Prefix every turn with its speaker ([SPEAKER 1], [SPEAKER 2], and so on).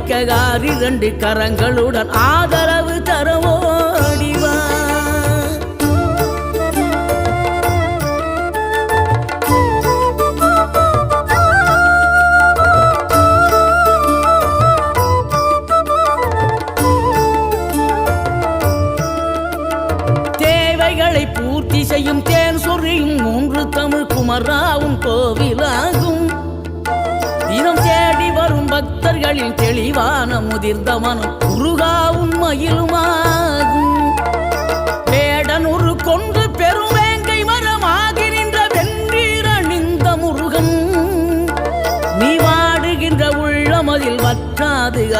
[SPEAKER 1] பிடிக்க 2 கரங்களுடன் ஆதரவு தரவோடிவா. தேவைகளை பூர்த்தி செய்யும் தேன் சொரியும் 3 தமிழ் குமராவும் கோவிலாகும். தினம் தேடி வரும் பக்தர்களின் தெளிவான முதிர்ந்த மனம் முருகா உண்மையிலுமாகும். வேடனூறு கொண்டு